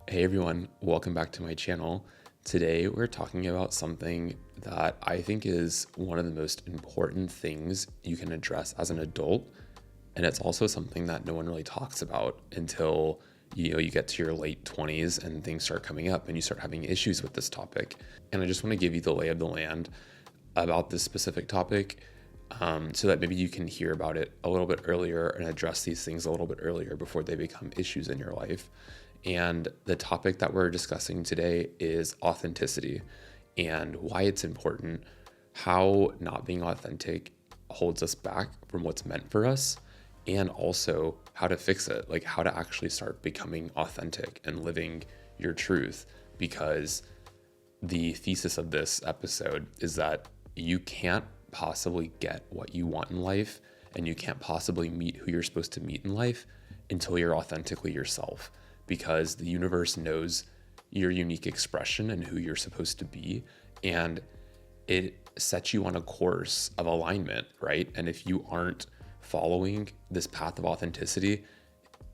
Hey everyone, welcome back to my channel. Today we're talking about something that I think is one of the most important things you can address as an adult. And it's also something that no one really talks about until you get to your late 20s and things start coming up and you start having issues with this topic. And I just want to give you the lay of the land about this specific topic, so that maybe you can hear about it a little bit earlier and address these things a little bit earlier before they become issues in your life. And the topic that we're discussing today is authenticity and why it's important, how not being authentic holds us back from what's meant for us, and also how to fix it, like how to actually start becoming authentic and living your truth. Because the thesis of this episode is that you can't possibly get what you want in life and you can't possibly meet who you're supposed to meet in life until you're authentically yourself, because the universe knows your unique expression and who you're supposed to be, and it sets you on a course of alignment, right? And if you aren't following this path of authenticity,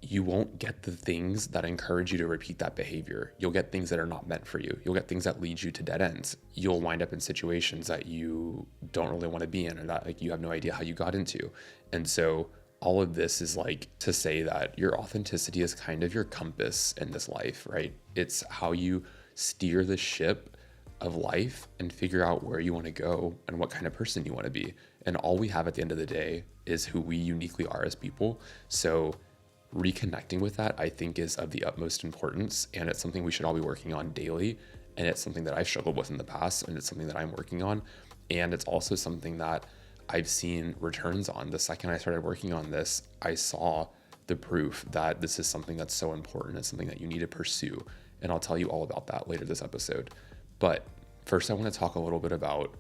you won't get the things that encourage you to repeat that behavior. You'll get things that are not meant for you. You'll get things that lead you to dead ends. You'll wind up in situations that you don't really want to be in, or that like you have no idea how you got into. And so all of this is like to say that your authenticity is kind of your compass in this life, right? It's how you steer the ship of life and figure out where you want to go and what kind of person you want to be. And all we have at the end of the day is who we uniquely are as people. So reconnecting with that, I think, is of the utmost importance, and it's something we should all be working on daily. And it's something that I've struggled with in the past, and it's something that I'm working on. And it's also something that I've seen returns on. The second I started working on this, I saw the proof that this is something that's so important. It's something that you need to pursue. And I'll tell you all about that later this episode. But first, I want to talk a little bit about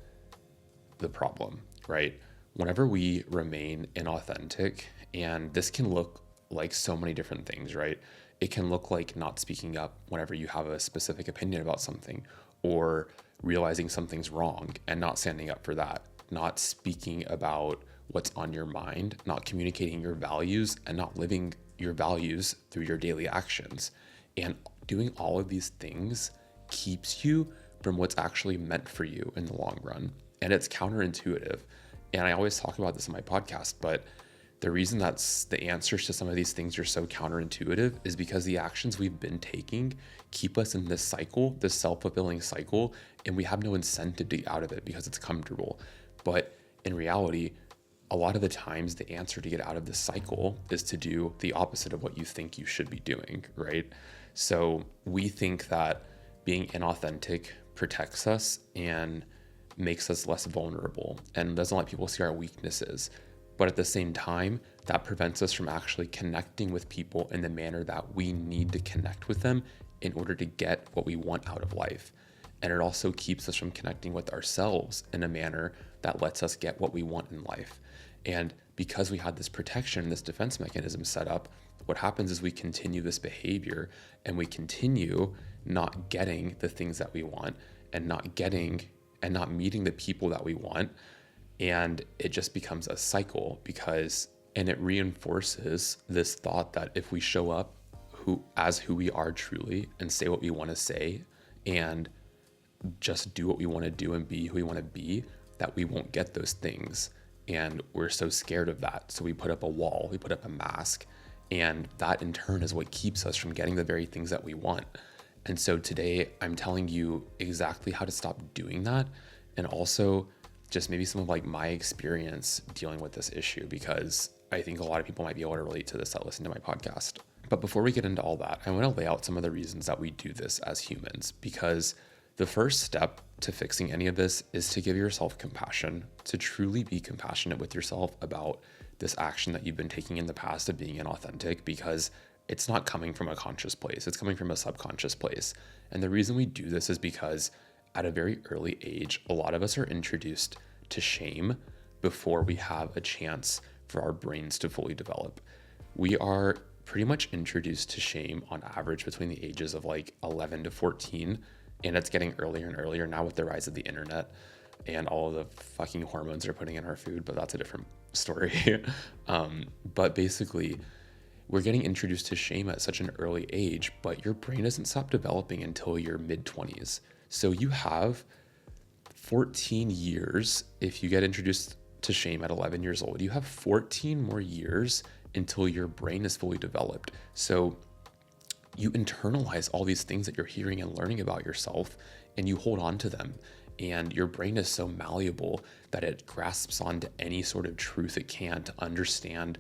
the problem, right? Whenever we remain inauthentic, and this can look like so many different things, right? It can look like not speaking up whenever you have a specific opinion about something, or realizing something's wrong and not standing up for that, not speaking about what's on your mind, not communicating your values, and not living your values through your daily actions. And doing all of these things keeps you from what's actually meant for you in the long run. And it's counterintuitive. And I always talk about this in my podcast, but the reason that's the answers to some of these things are so counterintuitive is because the actions we've been taking keep us in this cycle, this self-fulfilling cycle, and we have no incentive to get out of it because it's comfortable. But in reality, a lot of the times the answer to get out of this cycle is to do the opposite of what you think you should be doing, right? So we think that being inauthentic protects us and makes us less vulnerable and doesn't let people see our weaknesses. But at the same time, that prevents us from actually connecting with people in the manner that we need to connect with them in order to get what we want out of life. And it also keeps us from connecting with ourselves in a manner that lets us get what we want in life. And because we had this protection, this defense mechanism set up, what happens is we continue this behavior and we continue not getting the things that we want and not getting and not meeting the people that we want. And it just becomes a cycle and it reinforces this thought that if we show up who we are truly and say what we want to say and just do what we want to do and be who we want to be, that we won't get those things. And we're so scared of that. So we put up a wall, we put up a mask, and that in turn is what keeps us from getting the very things that we want. And so today I'm telling you exactly how to stop doing that, and also just maybe some of like my experience dealing with this issue, because I think a lot of people might be able to relate to this that listen to my podcast. But before we get into all that, I want to lay out some of the reasons that we do this as humans, because the first step to fixing any of this is to give yourself compassion, to truly be compassionate with yourself about this action that you've been taking in the past of being inauthentic, because it's not coming from a conscious place, it's coming from a subconscious place. And the reason we do this is because at a very early age, a lot of us are introduced to shame before we have a chance for our brains to fully develop. We are pretty much introduced to shame on average between the ages of like 11 to 14. And it's getting earlier and earlier now with the rise of the internet and all of the fucking hormones they're putting in our food, but that's a different story. But basically, we're getting introduced to shame at such an early age, but your brain doesn't stop developing until your mid 20s. So you have 14 years. If you get introduced to shame at 11 years old, you have 14 more years until your brain is fully developed. So you internalize all these things that you're hearing and learning about yourself, and you hold on to them. And your brain is so malleable that it grasps onto any sort of truth it can to understand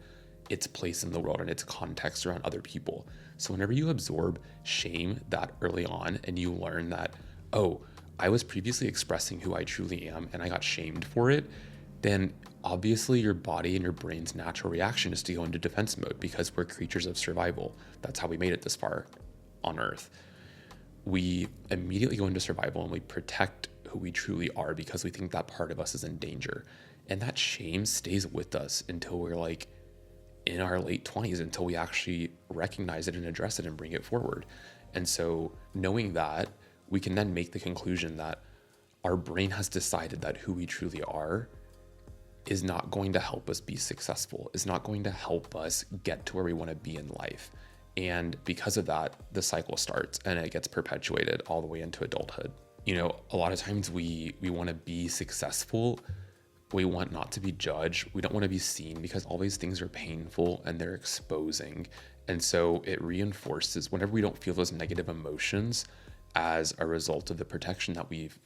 its place in the world and its context around other people. So whenever you absorb shame that early on and you learn that, oh, I was previously expressing who I truly am and I got shamed for it, then obviously your body and your brain's natural reaction is to go into defense mode, because we're creatures of survival. That's how we made it this far on Earth. We immediately go into survival and we protect who we truly are because we think that part of us is in danger. And that shame stays with us until we're like in our late 20s, until we actually recognize it and address it and bring it forward. And so knowing that, we can then make the conclusion that our brain has decided that who we truly are is not going to help us be successful, is not going to help us get to where we want to be in life. And because of that, the cycle starts and it gets perpetuated all the way into adulthood. You know, a lot of times we want to be successful. We want not to be judged. We don't want to be seen, because all these things are painful and they're exposing. And so it reinforces whenever we don't feel those negative emotions as a result of the protection that we've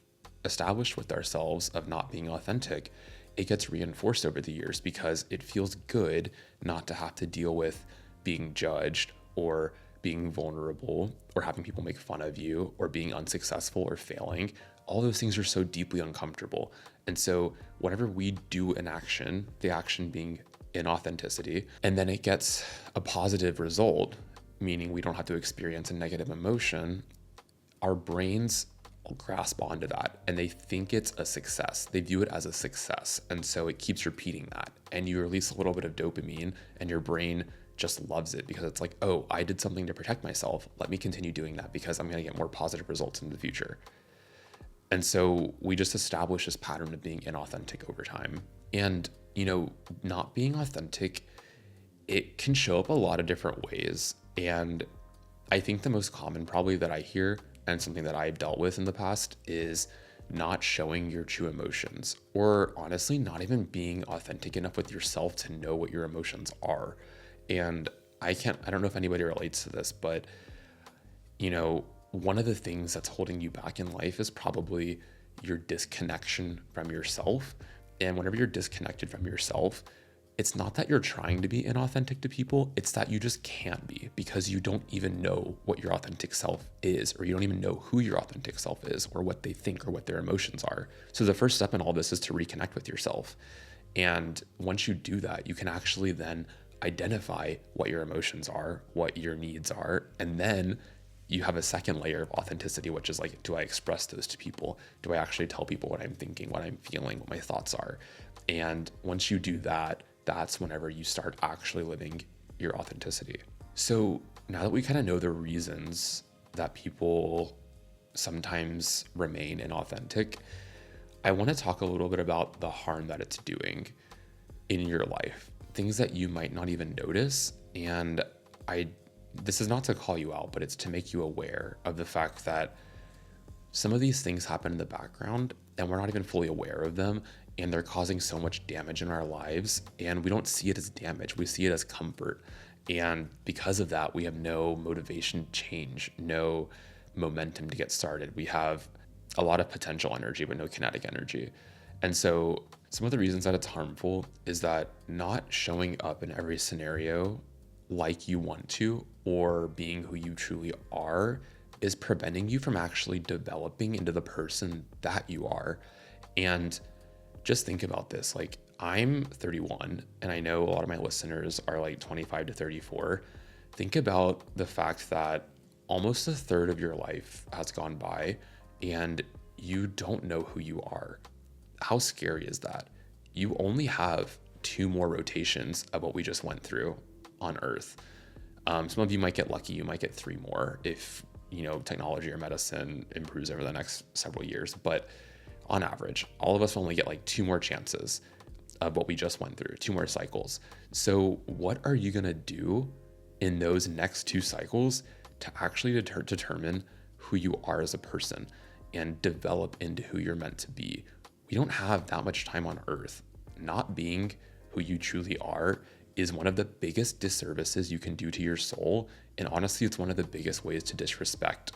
established with ourselves of not being authentic, it gets reinforced over the years because it feels good not to have to deal with being judged or being vulnerable or having people make fun of you or being unsuccessful or failing. All those things are so deeply uncomfortable. And so whenever we do an action, the action being inauthenticity, and then it gets a positive result, meaning we don't have to experience a negative emotion, our brains grasp onto that and they think it's a success. They view it as a success. And so it keeps repeating that. And you release a little bit of dopamine and your brain just loves it because it's like, oh, I did something to protect myself. Let me continue doing that because I'm going to get more positive results in the future. And so we just establish this pattern of being inauthentic over time. And, you know, not being authentic, it can show up a lot of different ways. And I think the most common probably that I hear, and something that I've dealt with in the past, is not showing your true emotions, or honestly, not even being authentic enough with yourself to know what your emotions are. And I don't know if anybody relates to this, but you know, one of the things that's holding you back in life is probably your disconnection from yourself. And whenever you're disconnected from yourself, it's not that you're trying to be inauthentic to people, it's that you just can't be, because you don't even know what your authentic self is, or you don't even know who your authentic self is, or what they think, or what their emotions are. So the first step in all this is to reconnect with yourself. And once you do that, you can actually then identify what your emotions are, what your needs are, and then you have a second layer of authenticity, which is like, do I express those to people? Do I actually tell people what I'm thinking, what I'm feeling, what my thoughts are? And once you do that, that's whenever you start actually living your authenticity. So now that we kind of know the reasons that people sometimes remain inauthentic, I want to talk a little bit about the harm that it's doing in your life, things that you might not even notice. And this is not to call you out, but it's to make you aware of the fact that some of these things happen in the background and we're not even fully aware of them, and they're causing so much damage in our lives, and we don't see it as damage, we see it as comfort. And because of that, we have no motivation to change, no momentum to get started. We have a lot of potential energy, but no kinetic energy. And so some of the reasons that it's harmful is that not showing up in every scenario like you want to, or being who you truly are, is preventing you from actually developing into the person that you are. And just think about this. Like, I'm 31 and I know a lot of my listeners are like 25 to 34. Think about the fact that almost a third of your life has gone by and you don't know who you are. How scary is that? You only have 2 more rotations of what we just went through on Earth. Some of you might get lucky. You might get 3 more if, you know, technology or medicine improves over the next several years. But on average, all of us only get like 2 more chances of what we just went through, 2 more cycles. So what are you going to do in those next 2 cycles to actually determine who you are as a person and develop into who you're meant to be. We don't have that much time on earth. Not being who you truly are is one of the biggest disservices you can do to your soul. And honestly, it's one of the biggest ways to disrespect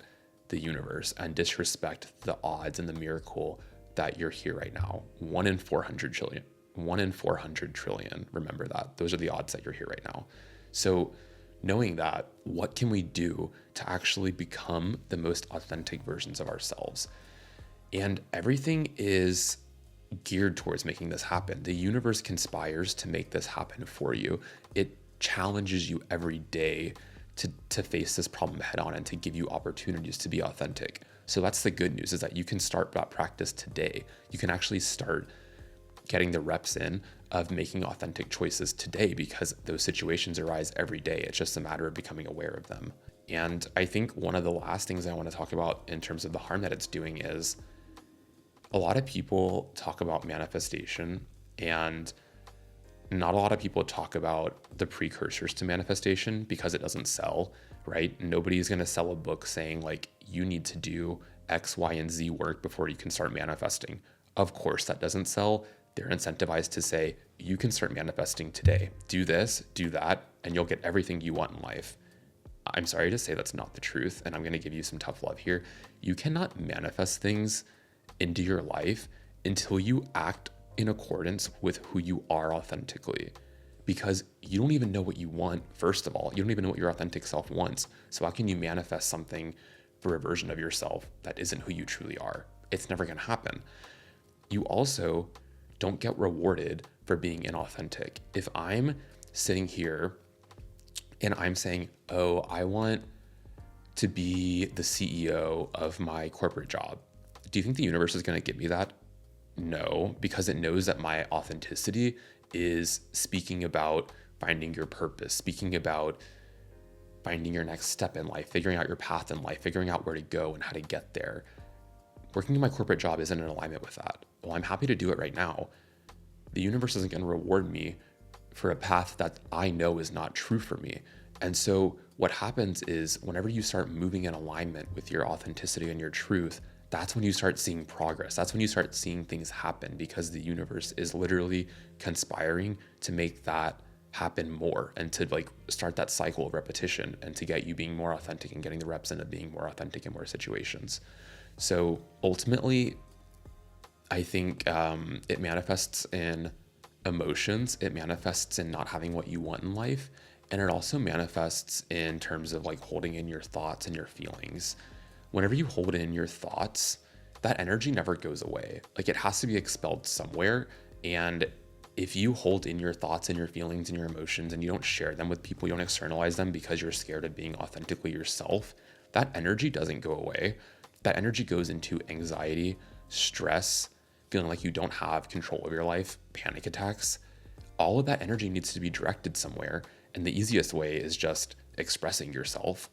the universe and disrespect the odds and the miracle that you're here right now. 1 in 400 trillion. 1 in 400 trillion. Remember that. Those are the odds that you're here right now. So knowing that, what can we do to actually become the most authentic versions of ourselves? And everything is geared towards making this happen. The universe conspires to make this happen for you. It challenges you every day to face this problem head on and to give you opportunities to be authentic. So that's the good news, is that you can start that practice today. You can actually start getting the reps in of making authentic choices today, because those situations arise every day. It's just a matter of becoming aware of them. And I think one of the last things I want to talk about in terms of the harm that it's doing is a lot of people talk about manifestation, and not a lot of people talk about the precursors to manifestation because it doesn't sell, right? Nobody's going to sell a book saying like, you need to do X, Y, and Z work before you can start manifesting. Of course, that doesn't sell. They're incentivized to say, you can start manifesting today. Do this, do that, and you'll get everything you want in life. I'm sorry to say that's not the truth, and I'm going to give you some tough love here. You cannot manifest things into your life until you act in accordance with who you are authentically, because you don't even know what you want. First of all, you don't even know what your authentic self wants. So how can you manifest something for a version of yourself that isn't who you truly are? It's never going to happen. You also don't get rewarded for being inauthentic. If I'm sitting here and I'm saying, oh, I want to be the CEO of my corporate job, do you think the universe is going to give me that? No, because it knows that my authenticity is speaking about finding your purpose, speaking about finding your next step in life, figuring out your path in life, figuring out where to go and how to get there. Working in my corporate job isn't in alignment with that. Well, I'm happy to do it right now. The universe isn't going to reward me for a path that I know is not true for me. And so what happens is whenever you start moving in alignment with your authenticity and your truth, that's when you start seeing progress. That's when you start seeing things happen, because the universe is literally conspiring to make that happen more and to like start that cycle of repetition and to get you being more authentic and getting the reps in of being more authentic in more situations. So ultimately, I think it manifests in emotions. It manifests in not having what you want in life. And it also manifests in terms of like holding in your thoughts and your feelings. Whenever you hold in your thoughts, that energy never goes away. Like, it has to be expelled somewhere. And if you hold in your thoughts and your feelings and your emotions and you don't share them with people, you don't externalize them because you're scared of being authentically yourself, that energy doesn't go away. That energy goes into anxiety, stress, feeling like you don't have control of your life, panic attacks. All of that energy needs to be directed somewhere. And the easiest way is just expressing yourself.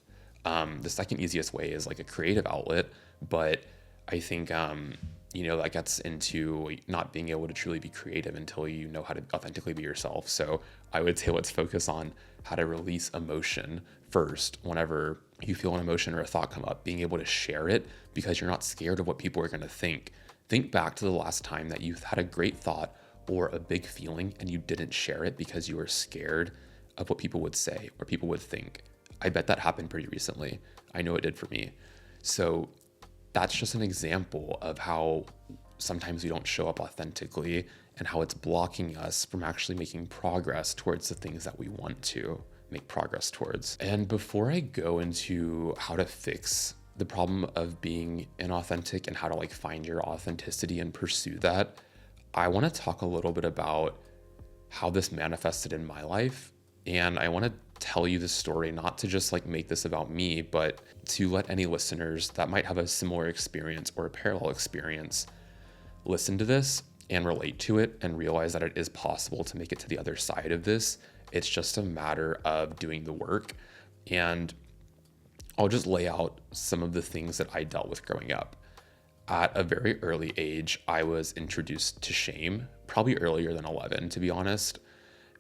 The second easiest way is like a creative outlet, but I think, that gets into not being able to truly be creative until you know how to authentically be yourself. So I would say let's focus on how to release emotion first. Whenever you feel an emotion or a thought come up, being able to share it because you're not scared of what people are going to think. Think back to the last time that you've had a great thought or a big feeling and you didn't share it because you were scared of what people would say or people would think. I bet that happened pretty recently. I know it did for me. So that's just an example of how sometimes we don't show up authentically and how it's blocking us from actually making progress towards the things that we want to make progress towards. And before I go into how to fix the problem of being inauthentic and how to like find your authenticity and pursue that, I want to talk a little bit about how this manifested in my life. And I want to tell you the story, not to just like make this about me, but to let any listeners that might have a similar experience or a parallel experience listen to this and relate to it and realize that it is possible to make it to the other side of this. It's just a matter of doing the work. And I'll just lay out some of the things that I dealt with growing up. At a very early age, I was introduced to shame, probably earlier than 11, to be honest,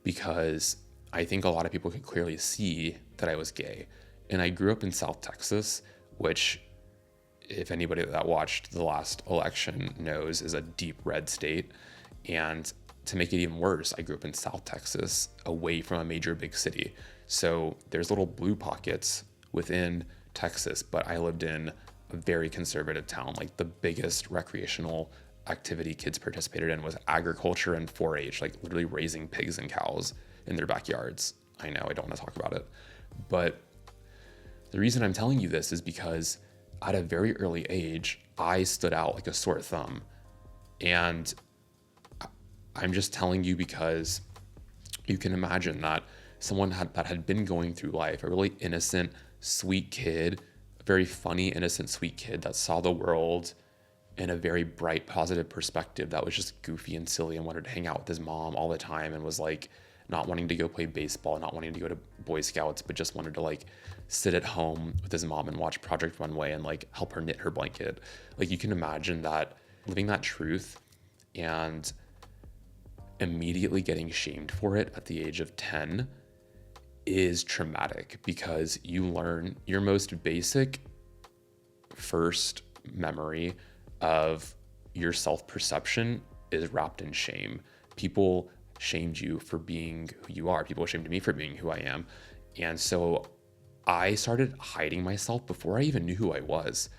because I think a lot of people could clearly see that I was gay. And I grew up in South Texas, which, if anybody that watched the last election knows, is a deep red state. And to make it even worse, I grew up in South Texas, away from a major big city. So there's little blue pockets within Texas, but I lived in a very conservative town. Like, the biggest recreational activity kids participated in was agriculture and 4-H, like literally raising pigs and cows in their backyards. I know I don't want to talk about it, but the reason I'm telling you this is because at a very early age, I stood out like a sore thumb. And I'm just telling you because you can imagine that someone that had been going through life, a really innocent, sweet kid, a very funny, innocent, sweet kid that saw the world in a very bright, positive perspective, that was just goofy and silly and wanted to hang out with his mom all the time, and was like not wanting to go play baseball, not wanting to go to Boy Scouts, but just wanted to like sit at home with his mom and watch Project Runway and like help her knit her blanket. Like, you can imagine that, living that truth and immediately getting shamed for it at the age of 10 is traumatic, because you learn your most basic first memory of your self-perception is wrapped in shame. People shamed you for being who you are. People shamed me for being who I am. And so I started hiding myself before I even knew who I was.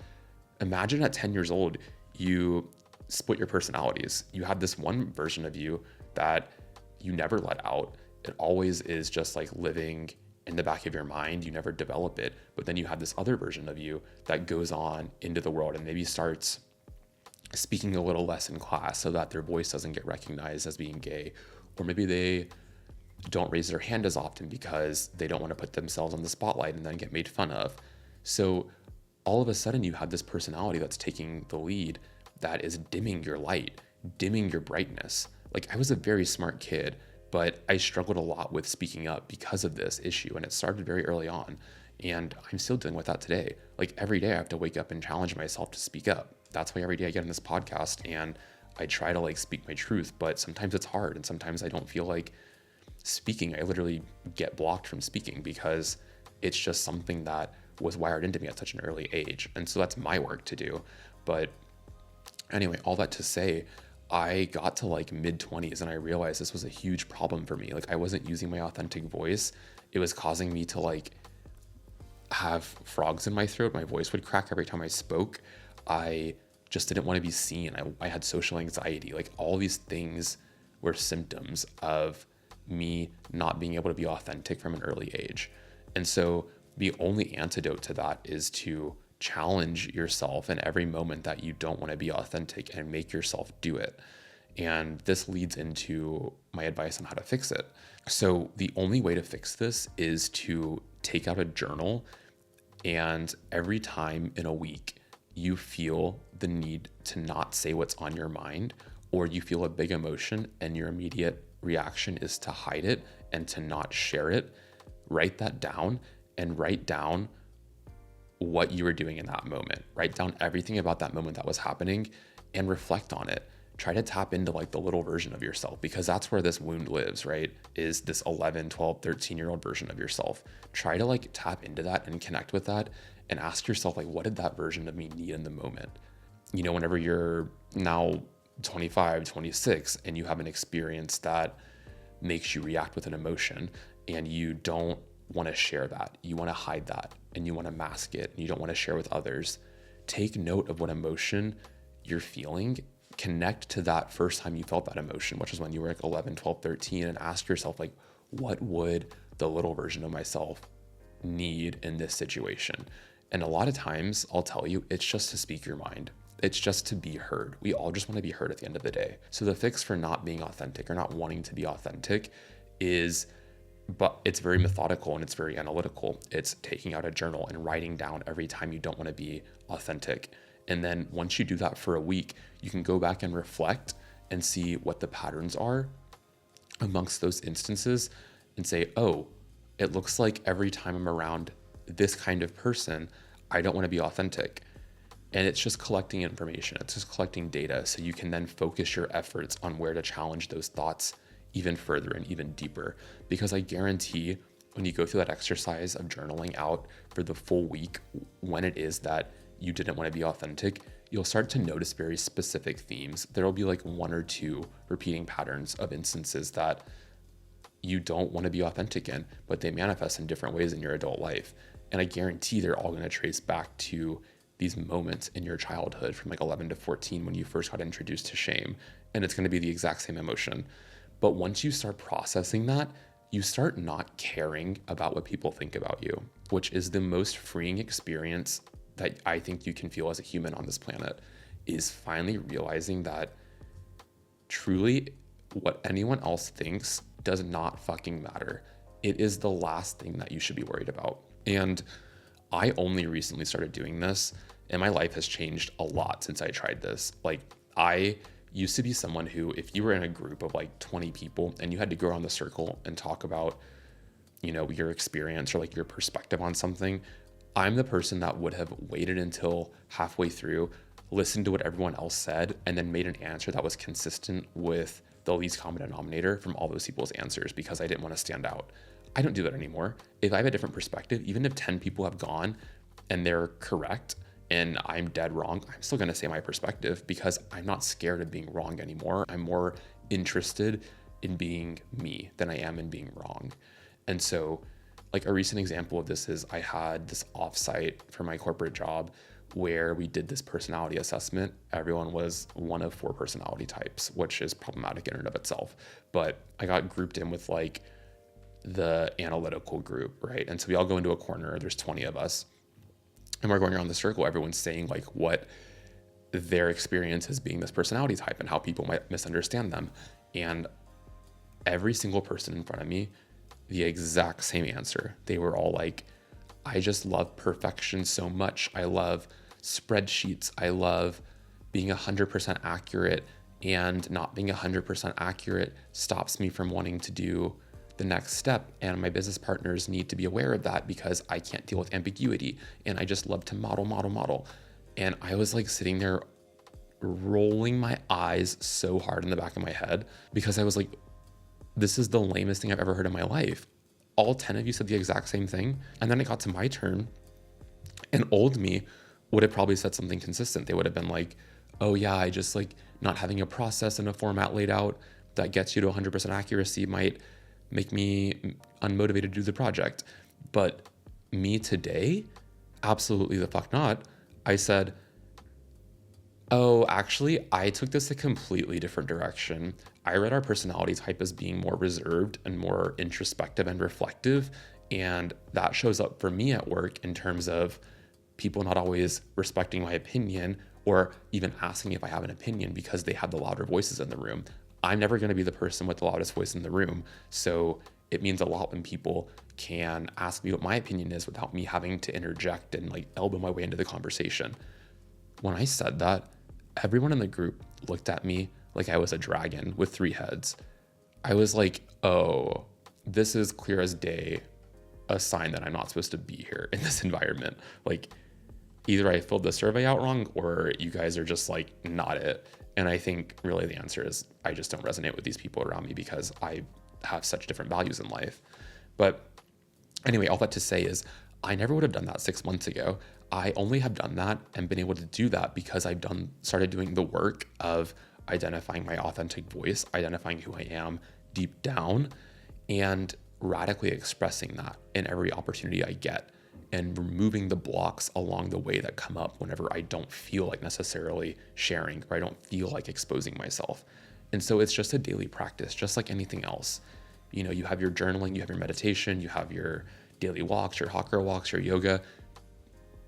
Imagine at 10 years old, you split your personalities. You have this one version of you that you never let out. It always is just like living in the back of your mind. You never develop it. But then you have this other version of you that goes on into the world and maybe starts speaking a little less in class so that their voice doesn't get recognized as being gay. Or maybe they don't raise their hand as often because they don't want to put themselves on the spotlight and then get made fun of. So all of a sudden you have this personality that's taking the lead that is dimming your light, dimming your brightness. Like, I was a very smart kid, but I struggled a lot with speaking up because of this issue. And it started very early on. And I'm still dealing with that today. Like, every day I have to wake up and challenge myself to speak up. That's why every day I get on this podcast and I try to like speak my truth, but sometimes it's hard. And sometimes I don't feel like speaking. I literally get blocked from speaking because it's just something that was wired into me at such an early age. And so that's my work to do. But anyway, all that to say, I got to like mid-20s and I realized this was a huge problem for me. Like, I wasn't using my authentic voice. It was causing me to like have frogs in my throat. My voice would crack every time I spoke. I just didn't want to be seen. I had social anxiety. Like, all these things were symptoms of me not being able to be authentic from an early age. And so the only antidote to that is to challenge yourself in every moment that you don't want to be authentic and make yourself do it. And this leads into my advice on how to fix it. So the only way to fix this is to take out a journal, and every time in a week you feel the need to not say what's on your mind, or you feel a big emotion and your immediate reaction is to hide it and to not share it, write that down and write down what you were doing in that moment. Write down everything about that moment that was happening and reflect on it. Try to tap into like the little version of yourself, because that's where this wound lives, right? Is this 11, 12, 13-year-old version of yourself. Try to like tap into that and connect with that and ask yourself, like, what did that version of me need in the moment? You know, whenever you're now 25, 26, and you have an experience that makes you react with an emotion and you don't want to share that, you want to hide that and you want to mask it and you don't want to share with others, take note of what emotion you're feeling. Connect to that first time you felt that emotion, which is when you were like 11, 12, 13, and ask yourself, like, what would the little version of myself need in this situation? And a lot of times, I'll tell you, it's just to speak your mind. It's just to be heard. We all just want to be heard at the end of the day. So the fix for not being authentic or not wanting to be authentic is, but it's very methodical and it's very analytical. It's taking out a journal and writing down every time you don't want to be authentic. And then once you do that for a week, you can go back and reflect and see what the patterns are amongst those instances and say, oh, it looks like every time I'm around this kind of person, I don't want to be authentic. And it's just collecting information. It's just collecting data. So you can then focus your efforts on where to challenge those thoughts even further and even deeper. Because I guarantee when you go through that exercise of journaling out for the full week, when it is that you didn't want to be authentic, you'll start to notice very specific themes. There'll be like one or two repeating patterns of instances that you don't want to be authentic in, but they manifest in different ways in your adult life. And I guarantee they're all going to trace back to these moments in your childhood from like 11 to 14 when you first got introduced to shame. And it's going to be the exact same emotion. But once you start processing that, you start not caring about what people think about you, which is the most freeing experience that I think you can feel as a human on this planet, is finally realizing that truly what anyone else thinks does not fucking matter. It is the last thing that you should be worried about. And I only recently started doing this, and my life has changed a lot since I tried this. Like, I used to be someone who, if you were in a group of like 20 people and you had to go around the circle and talk about, you know, your experience or like your perspective on something, I'm the person that would have waited until halfway through, listened to what everyone else said, and then made an answer that was consistent with the least common denominator from all those people's answers, because I didn't want to stand out. I don't do that anymore. If I have a different perspective, even if 10 people have gone and they're correct and I'm dead wrong, I'm still going to say my perspective, because I'm not scared of being wrong anymore. I'm more interested in being me than I am in being wrong. And so, like, a recent example of this is I had this offsite for my corporate job where we did this personality assessment. Everyone was one of 4 personality types, which is problematic in and of itself. But I got grouped in with like the analytical group, right? And so we all go into a corner, there's 20 of us, and we're going around the circle. Everyone's saying like what their experience as being this personality type and how people might misunderstand them. And every single person in front of me, the exact same answer. They were all like, I just love perfection so much. I love spreadsheets. I love being 100% accurate, and not being 100% accurate stops me from wanting to do the next step. And my business partners need to be aware of that because I can't deal with ambiguity. And I just love to model. And I was like sitting there rolling my eyes so hard in the back of my head, because I was like, this is the lamest thing I've ever heard in my life. All 10 of you said the exact same thing. And then it got to my turn, and old me would have probably said something consistent. They would have been like, oh yeah, I just like not having a process and a format laid out that gets you to 100% accuracy might make me unmotivated to do the project. But me today, absolutely the fuck not. I said, oh, actually, I took this a completely different direction. I read our personality type as being more reserved and more introspective and reflective. And that shows up for me at work in terms of people not always respecting my opinion, or even asking if I have an opinion because they have the louder voices in the room. I'm never going to be the person with the loudest voice in the room. So it means a lot when people can ask me what my opinion is without me having to interject and like elbow my way into the conversation. When I said that, everyone in the group looked at me like I was a dragon with 3 heads. I was like, oh, this is clear as day a sign that I'm not supposed to be here in this environment. Like, either I filled the survey out wrong, or you guys are just like not it. And I think really the answer is I just don't resonate with these people around me because I have such different values in life. But anyway, all that to say is I never would have done that 6 months ago. I only have done that and been able to do that because I've started doing the work of identifying my authentic voice, identifying who I am deep down, and radically expressing that in every opportunity I get, and removing the blocks along the way that come up whenever I don't feel like necessarily sharing, or I don't feel like exposing myself. And so it's just a daily practice, just like anything else. You know, you have your journaling, you have your meditation, you have your daily walks, your hot girl walks, your yoga.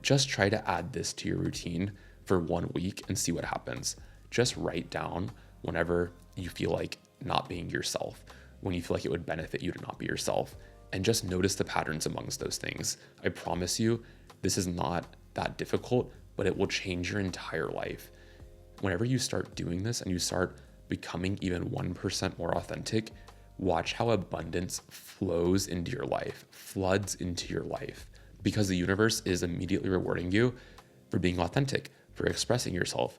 Just try to add this to your routine for 1 week and see what happens. Just write down whenever you feel like not being yourself, when you feel like it would benefit you to not be yourself, and just notice the patterns amongst those things. I promise you, this is not that difficult, but it will change your entire life. Whenever you start doing this and you start becoming even 1% more authentic, watch how abundance flows into your life, floods into your life, because the universe is immediately rewarding you for being authentic, for expressing yourself.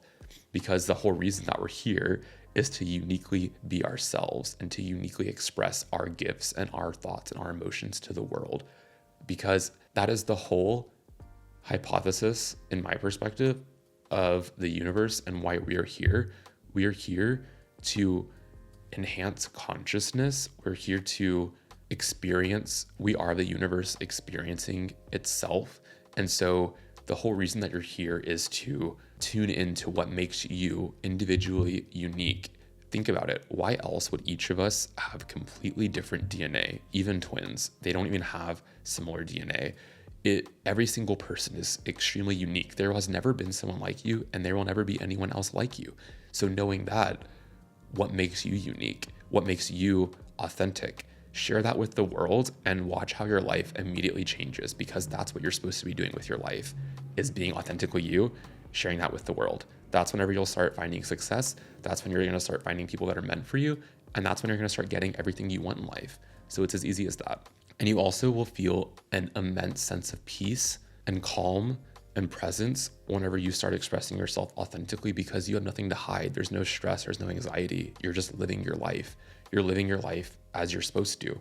because the whole reason that we're here is to uniquely be ourselves and to uniquely express our gifts and our thoughts and our emotions to the world. Because that is the whole hypothesis, in my perspective, of the universe and why we are here. We are here to enhance consciousness. We're here to experience. We are the universe experiencing itself. And so the whole reason that you're here is to tune into what makes you individually unique. Think about it. Why else would each of us have completely different DNA? Even twins, they don't even have similar DNA. Every single person is extremely unique. There has never been someone like you, and there will never be anyone else like you. So knowing that, what makes you unique? What makes you authentic? Share that with the world and watch how your life immediately changes, because that's what you're supposed to be doing with your life, is being authentically you, sharing that with the world. That's whenever you'll start finding success. That's when you're going to start finding people that are meant for you. And that's when you're going to start getting everything you want in life. So it's as easy as that. And you also will feel an immense sense of peace and calm and presence whenever you start expressing yourself authentically, because you have nothing to hide. There's no stress, there's no anxiety. You're just living your life. You're living your life as you're supposed to.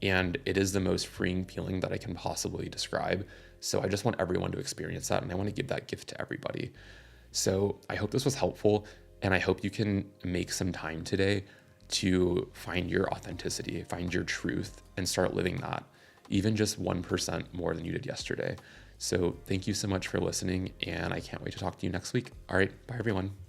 And it is the most freeing feeling that I can possibly describe. So I just want everyone to experience that, and I want to give that gift to everybody. So I hope this was helpful, and I hope you can make some time today to find your authenticity, find your truth, and start living that, even just 1% more than you did yesterday. So thank you so much for listening, and I can't wait to talk to you next week. All right, bye everyone.